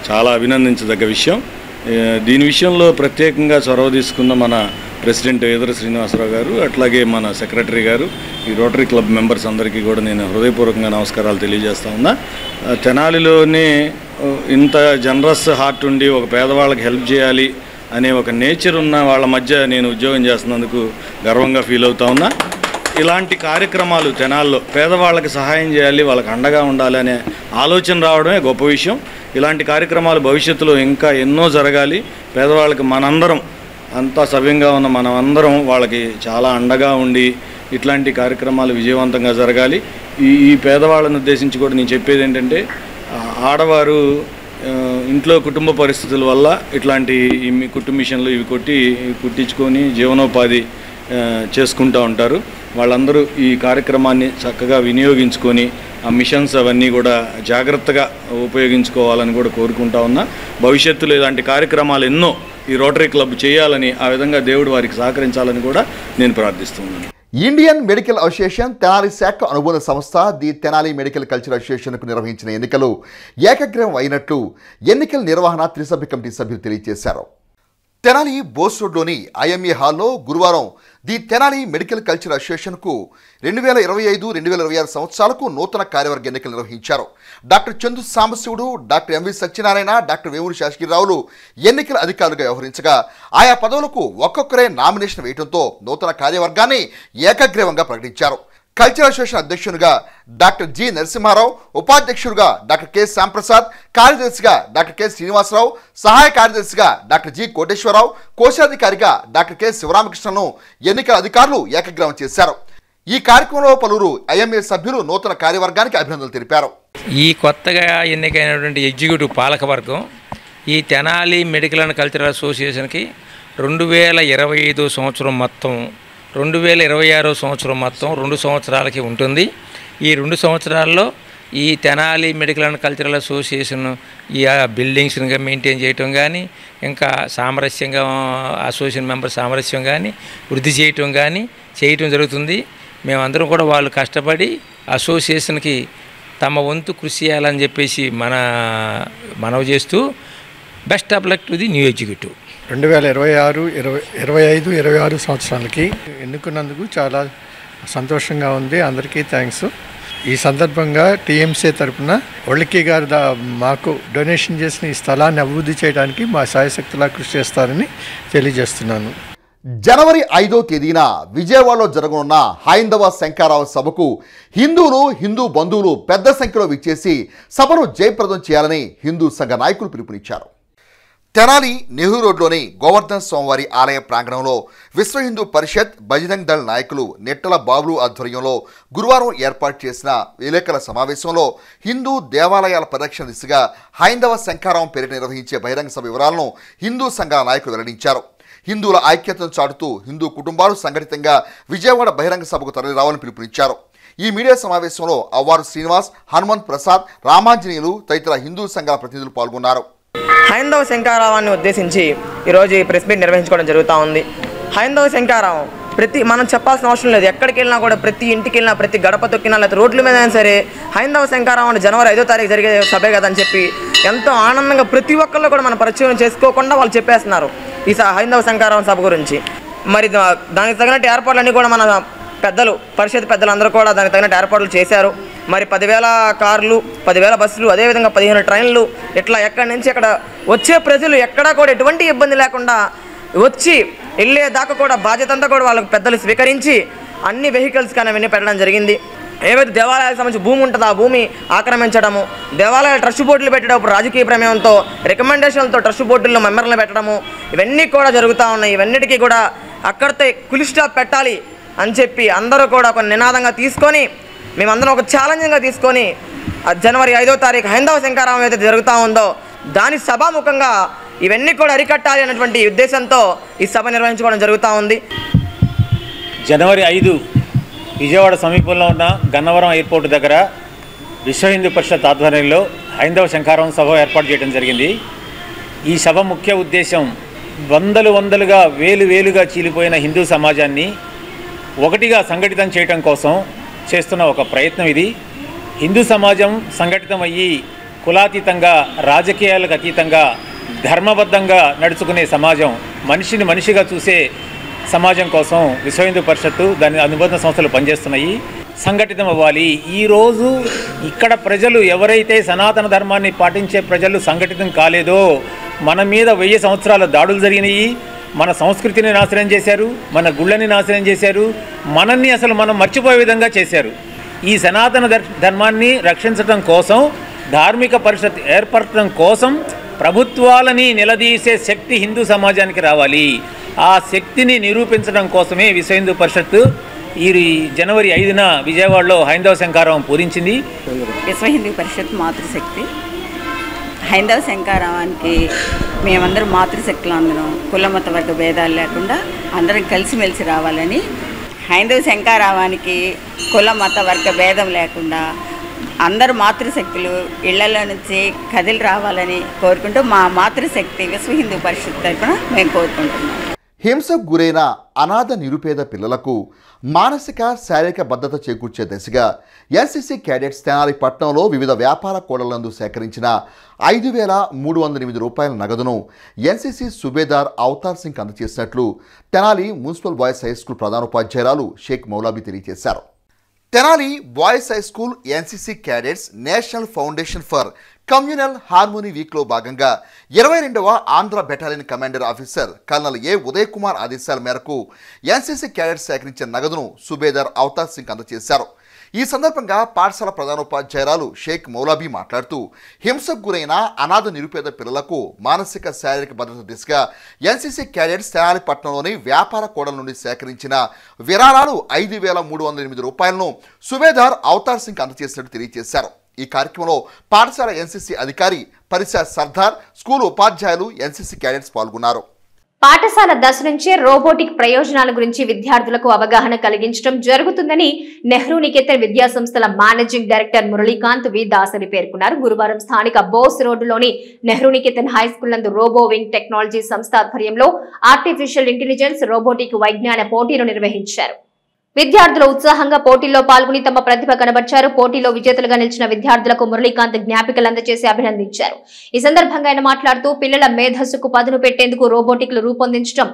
చాలా అభినందించదగ్గ విషయం. దీని విషయంలో ప్రత్యేకంగా చొరవ తీసుకున్న మన ప్రెసిడెంట్ ఈదర శ్రీనివాసరావు గారు, అట్లాగే మన సెక్రటరీ గారు, ఈ రోటరీ క్లబ్ మెంబర్స్ అందరికీ కూడా నేను హృదయపూర్వకంగా నమస్కారాలు తెలియజేస్తా ఉన్నా. తెనాలిలోనే ఇంత జనరస్ హార్ట్ ఉండి ఒక పేదవాళ్ళకి హెల్ప్ చేయాలి అనే ఒక నేచర్ ఉన్న వాళ్ళ మధ్య నేను ఉద్యోగం చేస్తున్నందుకు గర్వంగా ఫీల్ అవుతా ఉన్నా. ఇలాంటి కార్యక్రమాలు తెనాల్లో పేదవాళ్ళకి సహాయం చేయాలి, వాళ్ళకి అండగా ఉండాలి అనే ఆలోచన రావడమే గొప్ప విషయం. ఇలాంటి కార్యక్రమాలు భవిష్యత్తులో ఇంకా ఎన్నో జరగాలి. పేదవాళ్ళకి మనందరం అంతా సవ్యంగా ఉన్న మనం అందరం వాళ్ళకి చాలా అండగా ఉండి ఇట్లాంటి కార్యక్రమాలు విజయవంతంగా జరగాలి. ఈ పేదవాళ్ళని ఉద్దేశించి కూడా నేను చెప్పేది ఏంటంటే, ఆడవారు ఇంట్లో కుటుంబ పరిస్థితుల వల్ల ఇట్లాంటి కుట్టు మిషన్లు ఇవి కుట్టించుకొని జీవనోపాధి చేసుకుంటూ ఉంటారు. వాళ్ళందరూ ఈ కార్యక్రమాన్ని చక్కగా వినియోగించుకొని ఆ మిషన్స్ అవన్నీ కూడా జాగ్రత్తగా ఉపయోగించుకోవాలని కూడా కోరుకుంటా ఉన్నా. భవిష్యత్తులో ఇలాంటి కార్యక్రమాలు ఎన్నో ఈ రోటరీ క్లబ్ చేయాలని, ఆ విధంగా దేవుడు వారికి సహకరించాలని కూడా నేను ప్రార్థిస్తున్నాను. ఇండియన్ మెడికల్ అసోసియేషన్ తెనాలి శాఖ అనుబంధ సంస్థ ది తెనాలి మెడికల్ కల్చర్ అసోసియేషన్కు నిర్వహించిన ఎన్నికలు ఏకగ్రీవం అయినట్లు ఎన్నికల నిర్వహణ త్రిసభ్య కమిటీ సభ్యులు తెలియజేశారు. తెనాలి బోస్ రోడ్లోని ఐఎంఏ హాల్లో గురువారం ది తెనాలి మెడికల్ కల్చర్ అసోసియేషన్కు 2025-2026 సంవత్సరాలకు నూతన కార్యవర్గ ఎన్నికలు నిర్వహించారు. Doctor Chandu Sambasivudu, doctor MV Satyanarayana, doctor Vemuri శాసగిరిరావులు ఎన్నికల అధికారులుగా వ్యవహరించగా ఆయా పదవులకు ఒక్కొక్కరే నామినేషన్ వేయడంతో నూతన కార్యవర్గాన్ని ఏకగ్రీవంగా ప్రకటించారు. కల్చర్ అసోసియేషన్ అధ్యక్షునిగా డాక్టర్ జి నరసింహారావు, ఉపాధ్యక్షుడిగా డాక్టర్ కె శ్యాంప్రసాద్, కార్యదర్శిగా డాక్టర్ కె శ్రీనివాసరావు, సహాయ కార్యదర్శిగా డాక్టర్ జి కోటేశ్వరరావు, కోశాధికారిగా డాక్టర్ కె శివరామకృష్ణను ఎన్నికల అధికారులు ఏకగ్రీవం చేశారు. ఈ కార్యక్రమంలో పలువురు ఐఎంఏ సభ్యులు నూతన కార్యవర్గానికి అభినందనలు తెలిపారు. ఈ కొత్తగా ఎన్నికైనటువంటి ఎగ్జిక్యూటివ్ పాలకవర్గం ఈ తెనాలి మెడికల్ అండ్ కల్చరల్ అసోసియేషన్కి 2025 సంవత్సరం మొత్తం 2026 సంవత్సరం మొత్తం 2 సంవత్సరాలకి ఉంటుంది. ఈ 2 సంవత్సరాల్లో ఈ Tenali medical and cultural association ఈ బిల్డింగ్స్ని మెయింటైన్ చేయటం కానీ, ఇంకా సామరస్యంగా అసోసియేషన్ మెంబర్ సామరస్యం కానీ వృద్ధి చేయటం జరుగుతుంది. మేమందరం కూడా వాళ్ళు కష్టపడి అసోసియేషన్కి తమ వంతు కృషి చేయాలని చెప్పేసి మనవి చేస్తూ best of luck to the new executive. 2025-26 సంవత్సరాలకి ఎన్నుకున్నందుకు చాలా సంతోషంగా ఉంది. అందరికీ థ్యాంక్స్. ఈ సందర్భంగా టీఎంసీ తరఫున ఒళ్ళకి గారు మాకు డొనేషన్ చేసిన ఈ స్థలాన్ని అభివృద్ధి చేయడానికి మా శాయశక్తులా కృషి చేస్తారని తెలియజేస్తున్నాను. జనవరి 5వ తేదీన విజయవాడలో జరగనున్న హైందవ శంకరావ సభకు హిందూ బంధువులు పెద్ద సంఖ్యలో విచ్చేసి సభను జయప్రదం చేయాలని హిందూ సంఘ నాయకులు పిలుపునిచ్చారు. తెనాలి నెహ్రూ రోడ్లోని గోవర్ధన్ స్వామివారి ఆలయ ప్రాంగణంలో విశ్వ హిందూ పరిషత్ బజరంగ్ దళ్ నాయకులు నెట్టల బాబులు ఆధ్వర్యంలో గురువారం ఏర్పాటు చేసిన విలేకరుల సమావేశంలో హిందూ దేవాలయాల పరిరక్షణ దిశగా హైందవ శంకరావం పేరిట నిర్వహించే బహిరంగ సభ వివరాలను హిందూ సంఘాల నాయకులు వెల్లడించారు. హిందువుల ఐక్యతను చాటుతూ హిందూ కుటుంబాలు సంఘటితంగా విజయవాడ బహిరంగ సభకు తరలిరావాలని పిలుపునిచ్చారు. ఈ మీడియా సమావేశంలో అవ్వారు శ్రీనివాస్, హనుమంత్ ప్రసాద్, రామాంజనేయులు తదితర హిందూ సంఘాల ప్రతినిధులు పాల్గొన్నారు. హైందవ శంకరావాన్ని ఉద్దేశించి ఈరోజు ఈ ప్రెస్ మీట్ నిర్వహించుకోవడం జరుగుతూ ఉంది. హైందవ శంకరావం మనం చెప్పాల్సిన అవసరం లేదు. ఎక్కడికి వెళ్ళినా కూడా, ప్రతి ఇంటికి వెళ్ళినా, ప్రతి గడప తొక్కినా, లేకపోతే రోడ్ల మీద అయినా సరే హైందవ శంకరావం జనవరి 5వ తారీఖు జరిగే సభే కదని చెప్పి ఎంతో ఆనందంగా ప్రతి ఒక్కళ్ళు కూడా మన పరిచయం చేసుకోకుండా వాళ్ళు చెప్పేస్తున్నారు ఈ హైందవ శంకరావం సభ గురించి. మరి దానికి తగినట్టు ఏర్పాట్లన్నీ కూడా మన పెద్దలు, పరిషత్ పెద్దలు అందరూ కూడా దానికి తగినట్టు ఏర్పాట్లు చేశారు. మరి 10,000 కార్లు, 10,000 బస్సులు, అదేవిధంగా 15 ట్రైన్లు, ఇట్లా ఎక్కడి నుంచి అక్కడ వచ్చే ప్రజలు ఎక్కడా కూడా ఎటువంటి ఇబ్బంది లేకుండా వచ్చి వెళ్ళేదాకా కూడా బాధ్యత అంతా కూడా వాళ్ళకి పెద్దలు స్వీకరించి అన్ని వెహికల్స్ కానీ అవన్నీ పెట్టడం జరిగింది. ఏవైతే దేవాలయాలకు సంబంధించి భూమి ఉంటుందో ఆ భూమి ఆక్రమించడము, దేవాలయాల ట్రస్ట్ బోర్డులు పెట్టేటప్పుడు రాజకీయ ప్రమేయంతో రికమెండేషన్లతో ట్రస్ట్ బోర్డుల్లో మెంబర్లను పెట్టడము ఇవన్నీ కూడా జరుగుతూ ఉన్నాయి. ఇవన్నిటికీ కూడా అక్కడితో ఫుల్ స్టాప్ పెట్టాలి అని చెప్పి అందరూ కూడా ఒక నినాదంగా తీసుకొని, మేమందరం ఒక ఛాలెంజింగ్గా తీసుకొని జనవరి 5వ తారీఖు హైందవ శంకరావం ఏదైతే జరుగుతూ ఉందో దాని సభాముఖంగా ఇవన్నీ కూడా అరికట్టాలి అన్నటువంటి ఉద్దేశంతో ఈ సభ నిర్వహించుకోవడం జరుగుతూ ఉంది. జనవరి 5 విజయవాడ సమీపంలో ఉన్న గన్నవరం ఎయిర్పోర్ట్ దగ్గర విశ్వ హిందూ పరిషత్ ఆధ్వర్యంలో హైందవ శంకరావం సభ ఏర్పాటు చేయడం జరిగింది. ఈ సభ ముఖ్య ఉద్దేశం వందలుగా వేలుగా చీలిపోయిన హిందూ సమాజాన్ని ఒకటిగా సంఘటితం చేయడం కోసం చేస్తున్న ఒక ప్రయత్నం ఇది. హిందూ సమాజం సంఘటితమయ్యి కులాతీతంగా, రాజకీయాలకు అతీతంగా, ధర్మబద్ధంగా నడుచుకునే సమాజం, మనిషిని మనిషిగా చూసే సమాజం కోసం విశ్వ హిందూ పరిషత్తు దాని అనుబంధ సంస్థలు పనిచేస్తున్నాయి. సంఘటితం అవ్వాలి. ఈరోజు ఇక్కడ ప్రజలు ఎవరైతే సనాతన ధర్మాన్ని పాటించే ప్రజలు సంఘటితం కాలేదో, మన మీద 1000 సంవత్సరాల దాడులు జరిగినాయి, మన సంస్కృతిని నాశనం చేశారు, మన గుళ్ళని నాశనం చేశారు, మనల్ని అసలు మనం మర్చిపోయే విధంగా చేశారు. ఈ సనాతన ధర్మాన్ని రక్షించడం కోసం, ధార్మిక పరిషత్ ఏర్పడటం కోసం ప్రభుత్వాలని నిలదీసే శక్తి హిందూ సమాజానికి రావాలి. ఆ శక్తిని నిరూపించడం కోసమే విశ్వ హిందూ పరిషత్తు ఈ జనవరి 5న విజయవాడలో హైందవ శంఖారావం పూరించింది. విశ్వ హిందూ పరిషత్ మాతృశక్తి హైందవ శంఖారావానికి మేమందరం మాతృశక్తులు, అందరం కుల మత వర్గ భేదాలు లేకుండా అందరం కలిసిమెలిసి రావాలని, హైందవ శంఖారావానికి కుల మత వర్గ భేదం లేకుండా అందరు మాతృశక్తులు ఇళ్లలో నుంచి కదిలి రావాలని కోరుకుంటూ మా మాతృశక్తి విశ్వ హిందూ పరిషత్ తరఫున మేము కోరుకుంటున్నాం. హింసకు గురైన అనాథ నిరుపేద పిల్లలకు మానసిక శారీరక భద్రత చేకూర్చే దిశగా ఎన్సీసీ క్యాడెట్స్ తెనాలి పట్టణంలో వివిధ వ్యాపార కూడళ్లందు సేకరించిన 5,308 రూపాయల నగదును ఎన్సీసీ సుబేదార్ అవతార్ సింగ్ అందజేసినట్లు Tenali municipal boys high school ప్రధానోపాధ్యాయురాలు షేక్ మౌలాబీ తెలియజేశారు. Tenali boys high school NCC cadets National Foundation for Communal Harmony వీక్లో భాగంగా 22వ Andhra battalion commander officer colonel A Uday Kumar ఆదేశాల మేరకు ఎన్సీసీ క్యాడెట్స్ సేకరించిన నగదును సుబేదార్ అవతార్ సింగ్ అందజేశారు. ఈ సందర్భంగా పాఠశాల ప్రధానోపాధ్యాయురాలు షేక్ మౌలాబీ మాట్లాడుతూ హింసకు గురైన అనాథ నిరుపేద పిల్లలకు మానసిక శారీరక భద్రత దిశగా ఎన్సీసీ క్యాడెట్స్ తెనాలి పట్టణంలోని వ్యాపార కూడల నుండి సేకరించిన విరాళాలు 5,308 రూపాయలను సుబేదార్ అవతార్ సింగ్ అందజేసినట్టు తెలియజేశారు. ఈ కార్యక్రమంలో పాఠశాల ఎన్సీసీ అధికారి పరిషా సర్దార్, స్కూల్ ఉపాధ్యాయులు, ఎన్సీసీ క్యాడెట్స్ పాల్గొన్నారు. పాఠశాల దశ నుంచే రోబోటిక్ ప్రయోజనాల గురించి విద్యార్థులకు అవగాహన కలిగించడం జరుగుతుందని నెహ్రూ నికేతన్ విద్యా సంస్థల మేనేజింగ్ డైరెక్టర్ మురళీకాంత్ వి దాసరి పేర్కొన్నారు. గురువారం స్థానిక బోస్ రోడ్డులోని నెహ్రూ నికేతన్ హై స్కూల్ నందు రోబో వింగ్ టెక్నాలజీ సంస్థ ఆధ్వర్యంలో ఆర్టిఫిషియల్ ఇంటెలిజెన్స్ రోబోటిక్ వైజ్ఞాన పోటీలు నిర్వహించారు. విద్యార్థులు ఉత్సాహంగా పోటీల్లో పాల్గొని తమ ప్రతిభ కనబర్చారు. పోటీలో విజేతలుగా నిలిచిన విద్యార్థులకు మురళీకాంత్ జ్ఞాపికలు అందజేసి అభినందించారు. ఈ సందర్భంగా ఆయన మాట్లాడుతూ పిల్లల మేధస్సుకు పదును పెట్టేందుకు రోబోటిక్లు రూపొందించడం,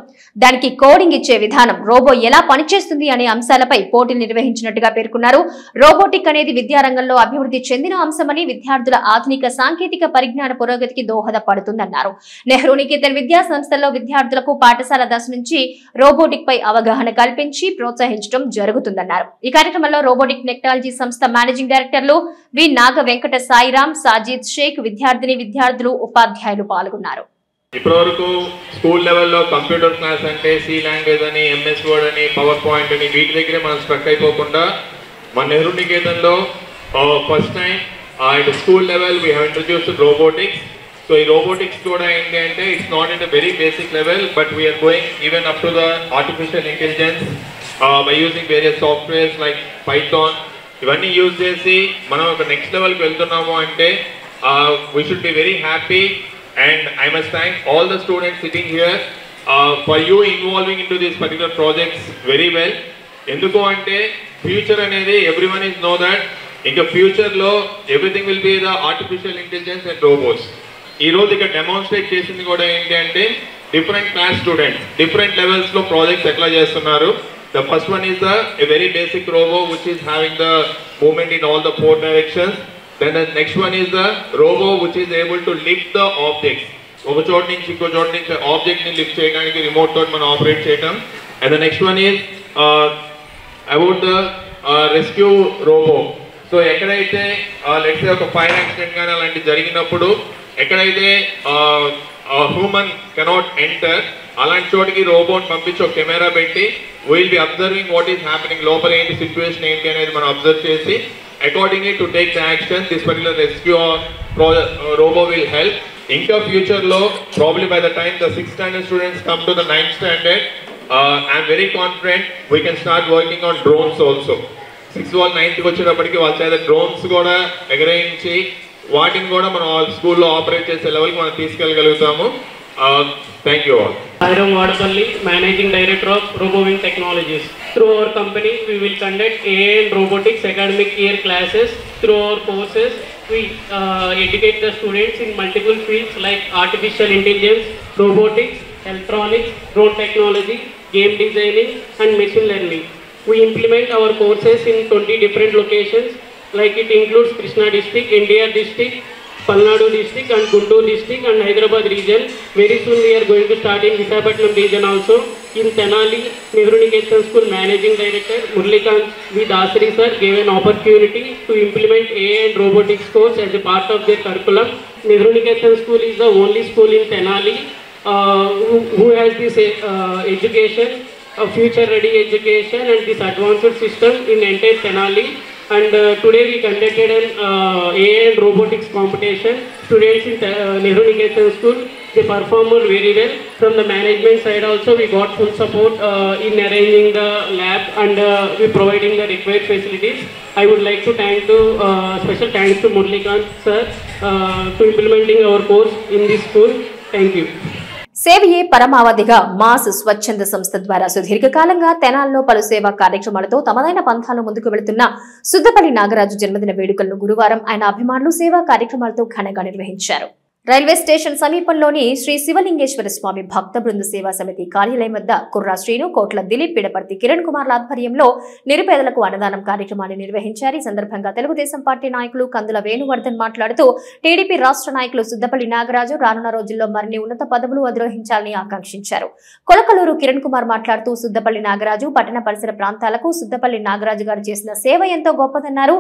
దానికి కోడింగ్ ఇచ్చే విధానం, రోబో ఎలా పనిచేస్తుంది అనే అంశాలపై పోటీలు నిర్వహించినట్టుగా పేర్కొన్నారు. రోబోటిక్ అనేది విద్యారంగంలో అభివృద్ధి చెందిన అంశమని, విద్యార్థుల ఆధునిక సాంకేతిక పరిజ్ఞాన పురోగతికి దోహదపడుతుందన్నారు. నెహ్రూ నికేతన్ విద్యా సంస్థల్లో విద్యార్థులకు పాఠశాల దశ నుంచి రోబోటిక్ పై అవగాహన కల్పించి ప్రోత్సహించడం జరుగుతుందన్నారు. ఈ కార్యక్రమంలో రోబోటిక్ టెక్నాలజీ సంస్థ మేనేజింగ్ డైరెక్టర్లు వి నాగ వెంకట సాయిరాం, సాజిద్ షేక్, విద్యార్థులు, ఉపాధ్యాయులు పాల్గొన్నారు. ఇప్పటివరకు స్కూల్ లెవెల్లో కంప్యూటర్ క్లాస్ అంటే సి లాంగ్వేజ్ అని, ఎంఎస్ వర్డ్ అని, పవర్ పాయింట్ అని వీటి దగ్గరే మనం స్ట్రక్ అయిపోకుండా మన నెహ్రూ నికేతన్లో first time at school level we have introduced robotics. So robotics కూడా ఏంటి అంటే it's not at a very basic level, but we are going even up to the artificial intelligence by using various softwares like Python. ఇవన్నీ use చేసి మనం ఒక next లెవెల్కి వెళ్తున్నాము అంటే we should be very happy, and I must thank all the students sitting here for you involving into these particular projects very well. ఎందుకు అంటే future అనేది everyone is know that ఇంకా ఫ్యూచర్లో everything will be the artificial intelligence and robots. ఈరోజు ఇక్కడ demonstrate చేసింది కూడా ఏంటి అంటే డిఫరెంట్ క్లాస్ స్టూడెంట్స్ డిఫరెంట్ లెవెల్స్లో ప్రాజెక్ట్స్ ఎట్లా చేస్తున్నారు. The first one is the very basic robo which is having the movement in all the 4 directions. Then the next one is the robo which is able to lift the objects. ఒక చోట నుంచి ఇంకో చోట నుంచి ఆబ్జెక్ట్ని lift చేయడానికి remote తోటి మనం operate చేయటం. And the next one is about the rescue robo. So ఎక్కడైతే లెట్స్ సే ఒక ఫైర్ యాక్సిడెంట్ కానీ అలాంటి జరిగినప్పుడు ఎక్కడైతే హ్యూమన్ కెనాట్ ఎంటర్ అలాంటి చోటికి రోబోట్ పంపించి ఒక కెమెరా పెట్టి will be observing what is happening, లోపల ఏంటి సిచ్యువేషన్ ఏంటి అనేది మనం అబ్జర్వ్ చేసి accordingly to take the action. This particular rescue robo will help. Inka future lo probably by the time the 6th standard students come to the 9th standard, I am very confident we can start working on drones also. 6th or 9th ki vachinappadiki vallu chayda drones kuda egarayinchi వాటిని కూడా మనం స్కూల్లో operate చేసే లెవెల్కి మనం తీసుకెళ్ళగలుగుతాము. Thank you all. Sairam Vadapalli, Managing Director of RoboWing Technologies. Through our company, we will conduct AI and robotics academic year classes. Through our courses, we educate the students in multiple fields like artificial intelligence, robotics, electronics, drone technology, game designing, and machine learning. We implement our courses in 20 different locations, like it includes Krishna district, NDR district, Palnadu district and Guntur district and Hyderabad region. Very soon we are going to start in Visakhapatnam region also. In Tenali, Nehru Niketan School Managing Director Murlikant V. Dasari sir gave an opportunity to implement AI and robotics course as a part of their curriculum. Nehru Niketan School is the only school in Tenali who has this education, a future-ready education and this advanced system in entire Tenali. And today we conducted an AI and robotics competition. Students in Nehru Niketan School, they performed very well. From the management side also, we got full support in arranging the lab and we providing the required facilities. I would like to special thanks to Murlikant sir to implementing our course in this school. Thank you. సేవయే పరమావధిగా mass స్వచ్ఛంద సంస్థ ద్వారా సుదీర్ఘకాలంగా తెనాల్లో పలు సేవా కార్యక్రమాలతో తమదైన పంథాలు ముందుకు వెళుతున్న సుద్దపల్లి నాగరాజు జన్మదిన వేడుకలను గురువారం ఆయన అభిమానులు సేవా కార్యక్రమాలతో ఘనంగా నిర్వహించారు. రైల్వే స్టేషన్ సమీపంలోని శ్రీ శివలింగేశ్వర స్వామి భక్త బృంద సేవా సమితి కార్యాలయం వద్ద కుర్రా శ్రీను, కోట్ల దిలీప్, పిడపర్తి కిరణ్ కుమార్ల ఆధ్వర్యంలో నిరుపేదలకు అన్నదానం కార్యక్రమాన్ని నిర్వహించారు. ఈ సందర్భంగా తెలుగుదేశం పార్టీ నాయకులు కందుల వేణువర్ధన్ మాట్లాడుతూ టీడీపీ రాష్ట్ర నాయకులు సుద్దపల్లి నాగరాజు రానున్న రోజుల్లో మరిన్ని ఉన్నత పదవులు అధిరోహించాలని ఆకాంక్షించారు. కొలకలూరు కిరణ్ కుమార్ మాట్లాడుతూ సుద్దపల్లి నాగరాజు పట్టణ పరిసర ప్రాంతాలకు సుద్దపల్లి నాగరాజు గారు చేసిన సేవ ఎంతో గొప్పదన్నారు.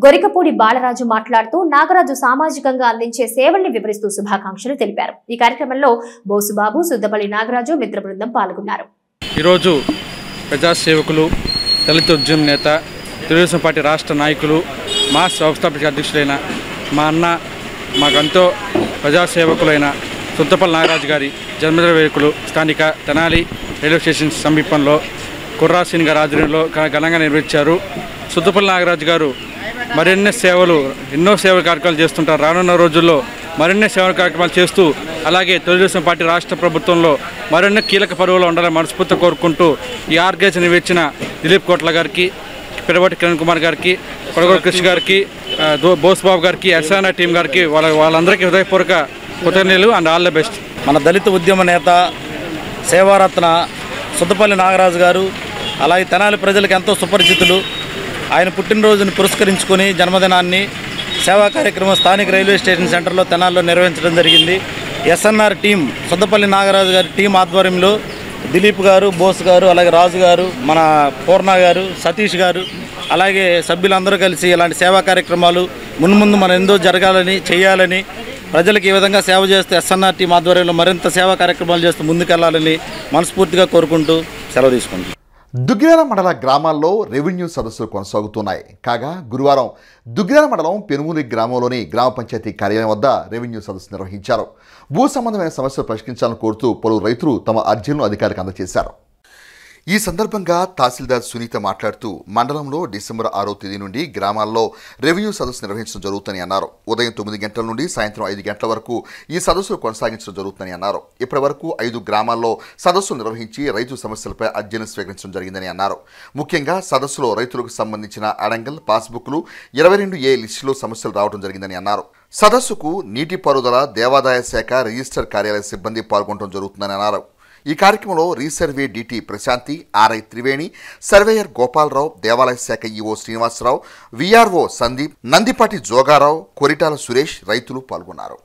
గొరికపూడి బాలరాజు మాట్లాడుతూ నాగరాజు సామాజికంగా అందించే సేవల్ని వివరిస్తూ శుభాకాంక్షలు తెలిపారు. ఈ కార్యక్రమంలో బోసుబాబు, సుద్దపల్లి నాగరాజు మిత్ర బృందం పాల్గొన్నారు. ఈరోజు ప్రజాసేవకులు, దళిత ఉద్యమ నేత, తెలుగుదేశం పార్టీ రాష్ట్ర నాయకులు, మాస్ వ్యవస్థాపక అధ్యక్షులైన మా అన్న, మాకంతో ప్రజాసేవకులైన సుద్దపల్లి నాగరాజు గారి జన్మదిన వేడుకలు స్థానిక తెనాలి రైల్వే స్టేషన్ సమీపంలో కుర్రా శ్రీను గారి ఆధ్వర్యంలో ఘనంగా నిర్వహించారు. సుద్దపల్లి నాగరాజు గారు మరిన్ని ఎన్నో సేవల కార్యక్రమాలు చేస్తుంటారు. రానున్న రోజుల్లో మరిన్ని సేవల కార్యక్రమాలు చేస్తూ అలాగే తెలుగుదేశం పార్టీ రాష్ట్ర ప్రభుత్వంలో మరిన్ని కీలక పదవులు ఉండాలని మనస్ఫూర్తిగా కోరుకుంటూ ఈ ఆర్గనైజేషన్ నిర్వహించిన దిలీప్ కోట్ల గారికి, పిడవటి కిరణ్ కుమార్ గారికి, కొడగూరు కృష్ణ గారికి, బోస్బాబు గారికి, ఎస్ఆర్ఐ టీం గారికి వాళ్ళందరికీ హృదయపూర్వక కృతజ్ఞతలు అండ్ ఆల్ ద బెస్ట్. మన దళిత ఉద్యమ నేత, సేవారత్న సుద్దపల్లి నాగరాజు గారు అలాగే తెనాలి ప్రజలకు ఎంతో సుపరిచితులు. ఆయన పుట్టినరోజును పురస్కరించుకొని జన్మదినాన్ని సేవా కార్యక్రమం స్థానిక రైల్వే స్టేషన్ సెంటర్లో తెనాల్లో నిర్వహించడం జరిగింది. ఎస్ఎన్ఆర్ టీం, సుద్దపల్లి నాగరాజు గారి టీం ఆధ్వర్యంలో దిలీప్ గారు, బోస్ గారు, అలాగే రాజు గారు, మన పూర్ణ గారు, సతీష్ గారు, అలాగే సభ్యులందరూ కలిసి ఇలాంటి సేవా కార్యక్రమాలు మున్ముందు మనం ఎంతో జరగాలని, చేయాలని, ప్రజలకు ఈ విధంగా సేవ చేస్తూ ఎస్ఎన్ఆర్ టీం ఆధ్వర్యంలో మరింత సేవా కార్యక్రమాలు చేస్తూ ముందుకెళ్లాలని మనస్ఫూర్తిగా కోరుకుంటూ సెలవు తీసుకుంటాం. దుగ్గిరాల మండల గ్రామాల్లో రెవెన్యూ సదస్సులు కొనసాగుతున్నాయి. కాగా గురువారం దుగ్గిరాల మండలం పెనుమూలి గ్రామంలోని గ్రామ పంచాయతీ కార్యాలయం వద్ద రెవెన్యూ సదస్సు నిర్వహించారు. భూ సంబంధమైన సమస్యలు పరిష్కరించాలని కోరుతూ పలువురు రైతులు తమ అర్జీలను అధికారికి అందజేశారు. ఈ సందర్భంగా తహసీల్దార్ సునీత మాట్లాడుతూ మండలంలో డిసెంబర్ 6వ తేదీ నుండి గ్రామాల్లో రెవెన్యూ సదస్సు నిర్వహించడం జరుగుతుందని అన్నారు. ఉదయం 9 గంటల నుండి సాయంత్రం 5 గంటల వరకు ఈ సదస్సులు కొనసాగించడం జరుగుతుందని అన్నారు. ఇప్పటి వరకు 5 గ్రామాల్లో సదస్సులు నిర్వహించి రైతు సమస్యలపై అర్జీని స్వీకరించడం జరిగిందని అన్నారు. ముఖ్యంగా సదస్సులో రైతులకు సంబంధించిన అడంగల్, పాస్బుక్లు, 22A లిస్టులో సమస్యలు రావడం జరిగిందని అన్నారు. సదస్సుకు నీటిపారుదల, దేవాదాయ శాఖ రిజిస్టర్ కార్యాలయ సిబ్బంది పాల్గొనడం జరుగుతుందని అన్నారు. ఈ కార్యక్రమంలో resurvey DT Prashanti, RI Triveni, surveyor Gopalarao, దేవాలయ శాఖ ఈఓ శ్రీనివాసరావు, విఆర్ఓ సందీప్, నందిపాటి జోగారావు, కొరిటాల సురేష్ రైతులు పాల్గొన్నారు.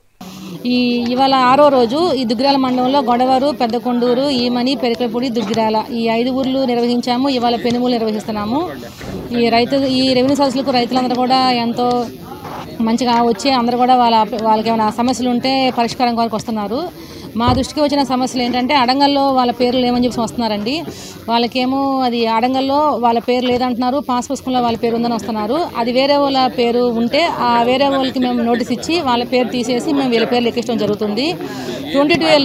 ఇవాళ 6వ రోజు ఈ దుగ్గిరాల మండలంలో గొడవరు, పెద్దకొండూరు, ఈమని, పెరకలపూడి, దుగ్గిరాల ఈ 5 ఊర్లు నిర్వహించాము. ఇవాళ పెనుమూలు నిర్వహిస్తున్నాము. ఈ రెవెన్యూ సదస్సులకు రైతులందరూ కూడా ఎంతో మంచిగా వచ్చి అందరూ కూడా వాళ్ళకి ఏమైనా సమస్యలు ఉంటే పరిష్కారం కొరకు వస్తున్నారు. మా దృష్టికి వచ్చిన సమస్యలు ఏంటంటే అడంగల్లో వాళ్ళ పేర్లు లేవని చెప్పి వస్తున్నారండి. వాళ్ళకేమో అది అడంగల్లో వాళ్ళ పేరు లేదంటున్నారు, పాస్ పుస్తకంలో వాళ్ళ పేరు ఉందని వస్తున్నారు. అది వేరే వాళ్ళ పేరు ఉంటే ఆ వేరే వాళ్ళకి మేము నోటీస్ ఇచ్చి వాళ్ళ పేరు తీసేసి మేము వీళ్ళ పేర్లు ఎక్కించడం జరుగుతుంది. 22A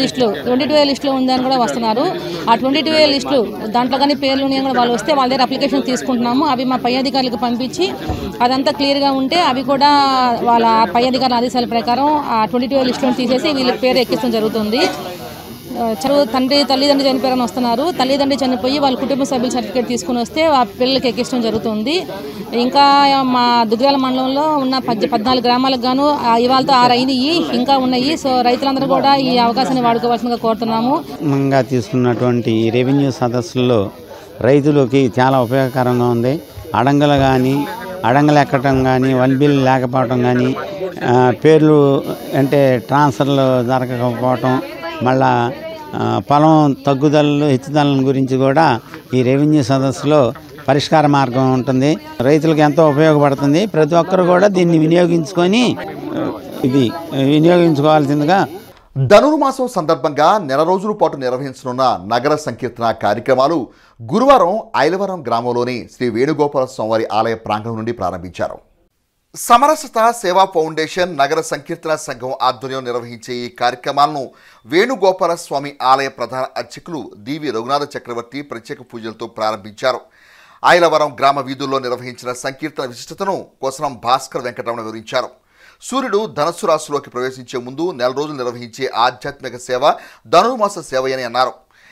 లిస్టులో ఉందని కూడా వస్తున్నారు. ఆ 22A లిస్టులు దాంట్లో కానీ పేర్లు ఉన్నాయి కూడా వాళ్ళు వస్తే వాళ్ళ దగ్గర అప్లికేషన్ తీసుకుంటున్నాము. అవి మా పై అధికారులకు పంపించి అదంతా క్లియర్గా ఉంటే అవి కూడా వాళ్ళ పై అధికారుల ఆదేశాల ప్రకారం ఆ 22A లిస్టులను తీసేసి వీళ్ళ పేరు ఎక్కించడం జరుగుతుంది. తల్లిదండ్రులు చనిపోయారని వస్తున్నారు. తల్లిదండ్రులు చనిపోయి వాళ్ళ కుటుంబ సభ్యుల సర్టిఫికేట్ తీసుకుని వస్తే ఆ పిల్లలకి ఎక్కించడం జరుగుతుంది. ఇంకా మా దుగ్గిరాల మండలంలో ఉన్న 14 గ్రామాలకు గాను ఇవాళతో 6 అయినాయి, ఇంకా ఉన్నాయి. సో రైతులందరూ కూడా ఈ అవకాశాన్ని వాడుకోవాల్సిందిగా కోరుతున్నాము. తీసుకున్నటువంటి రెవెన్యూ సదస్సుల్లో రైతులకి చాలా ఉపయోగకరంగా ఉంది. అడంగలు ఎక్కడం కానీ, 1 బిల్ లేకపోవటం కానీ, పేర్లు అంటే ట్రాన్స్ఫర్లు జరగకపోవటం, మళ్ళా పొలం తగ్గుదలలు, హెచ్చుదల గురించి కూడా ఈ రెవెన్యూ సదస్సులో పరిష్కార మార్గం ఉంటుంది. రైతులకు ఎంతో ఉపయోగపడుతుంది. ప్రతి ఒక్కరు కూడా దీన్ని వినియోగించుకోవాల్సిందిగా ధనుర్మాసం సందర్భంగా నెల రోజుల పాటు నిర్వహించనున్న నగర సంకీర్తన కార్యక్రమాలు గురువారం ఐలవరం గ్రామంలోని శ్రీ వేణుగోపాల స్వామివారి ఆలయ ప్రాంగణం నుండి ప్రారంభించారు. సమరసత సేవా ఫౌండేషన్ నగర సంకీర్తన సంఘం ఆధ్వర్యం నిర్వహించే ఈ కార్యక్రమాలను వేణుగోపాల స్వామి ఆలయ ప్రధాన అర్చకులు డివి రఘునాథ చక్రవర్తి ప్రత్యేక పూజలతో ప్రారంభించారు. ఐలవరం గ్రామ వీధుల్లో నిర్వహించిన సంకీర్తన విశిష్టతను కోసరం భాస్కర్ వెంకటరమణ వివరించారు. సూర్యుడు ధనస్సు రాశిలోకి ప్రవేశించే ముందు నెల రోజులు నిర్వహించే ఆధ్యాత్మిక సేవ ధనుర్మాస సేవయని అన్నారు.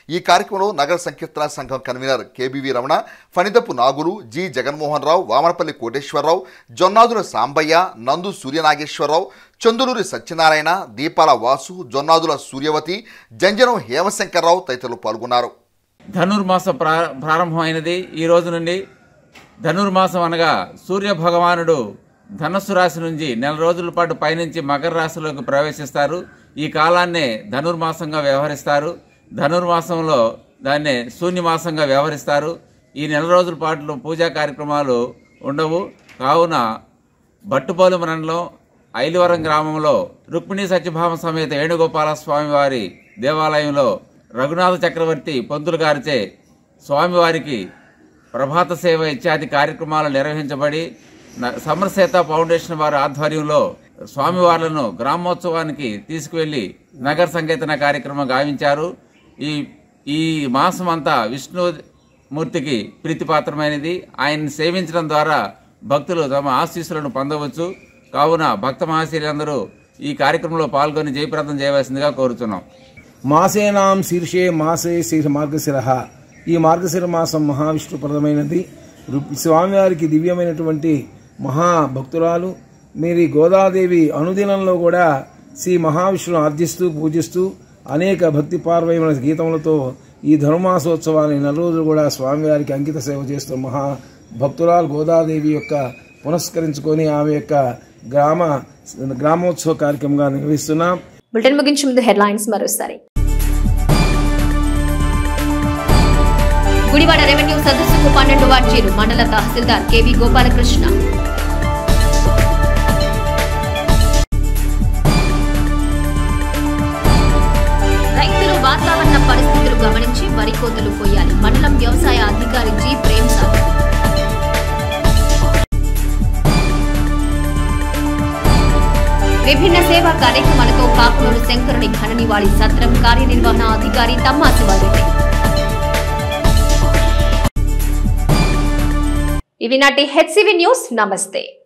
ఈ కార్యక్రమంలో నగర సంకీర్తన సంఘం కన్వీనర్ కేబీవీ రమణ, ఫణిదపు నాగులు, జి జగన్మోహన్ రావు, వామనపల్లి కోటేశ్వరరావు, జొన్నాదుల సాంబయ్య, నందు సూర్యనాగేశ్వరరావు, చందులూరి సత్యనారాయణ, దీపాల వాసు, జొన్నాదుల సూర్యవతి, జంజనం హేమశంకర్రావు తదితరులు పాల్గొన్నారు. ధనుర్మాసం ప్రారంభమైనది. ఈ రోజు నుండి ధనుర్మాసం అనగా సూర్య భగవానుడు ధనస్సు రాశి నుంచి నెల రోజుల పాటు పయనించి మకర రాశిలోకి ప్రవేశిస్తారు. ఈ కాలాన్నే ధనుర్మాసంగా వ్యవహరిస్తారు. ధనుర్మాసంలో దాన్నే శూన్యమాసంగా వ్యవహరిస్తారు. ఈ నెల రోజుల పాటు పూజా కార్యక్రమాలు ఉండవు. కావున బట్టుపోలు మండలం ఐలవరం గ్రామంలో రుక్మిణీ సత్యభామ సమేత వేణుగోపాల స్వామివారి దేవాలయంలో రఘునాథ చక్రవర్తి పంతులు గారిచే స్వామివారికి ప్రభాత సేవ ఇత్యాది కార్యక్రమాలు నిర్వహించబడి సమరసేత ఫౌండేషన్ వారి ఆధ్వర్యంలో స్వామివార్లను గ్రామోత్సవానికి తీసుకువెళ్లి నగర సంకీర్తన కార్యక్రమం గావించారు. ఈ మాసం అంతా విష్ణుమూర్తికి ప్రీతిపాత్రమైనది. ఆయన్ని సేవించడం ద్వారా భక్తులు తమ ఆశీస్సులను పొందవచ్చు. కావున భక్త మహాశీలందరూ ఈ కార్యక్రమంలో పాల్గొని జయప్రదం చేయవలసిందిగా కోరుతున్నాం. మాసేనాం శీర్షే మాసే శీర్ష మార్గశిర. ఈ మార్గశిర మాసం మహావిష్ణుప్రదమైనది. స్వామివారికి దివ్యమైనటువంటి మహాభక్తురాలు మేరీ గోదాదేవి అనుదినంలో కూడా శ్రీ మహావిష్ణును ఆర్జిస్తూ పూజిస్తూ అనేక భక్తి పార్వైన గీతములతో ఈ ధనుర్మాసోత్సవాన్ని నెల రోజులు కూడా స్వామివారికి అంకిత సేవ చేస్తూ మహాభక్తురాలు గోదాదేవి యొక్క పునస్కరించుకొని ఆమె యొక్క గ్రామోత్సవ కార్యక్రమంగా నిర్వహిస్తున్నాం. బులెటిన్ ముగించే ముందు హెడ్లైన్స్ మరోసారి. గుడివాడ రెవెన్యూ సదస్సుకు 12 వార్జీలు మండల తహసీల్దార్ కేవీ గోపాలకృష్ణ. రైతులు వాతావరణ పరిస్థితులు గమనించి వరి కోతలు కోయాలి. మండలం వ్యవసాయ అధికారి జి ప్రేమ్ సాగర్. విభిన్న సేవా కార్యక్రమాలతో కాకునూరు శంకరుని ఘన నివాళి. సత్రం కార్యనిర్వహణ అధికారి తమ్మా శివారెడ్డి. ఇవి నాటి హెచ్సివి న్యూస్. నమస్తే.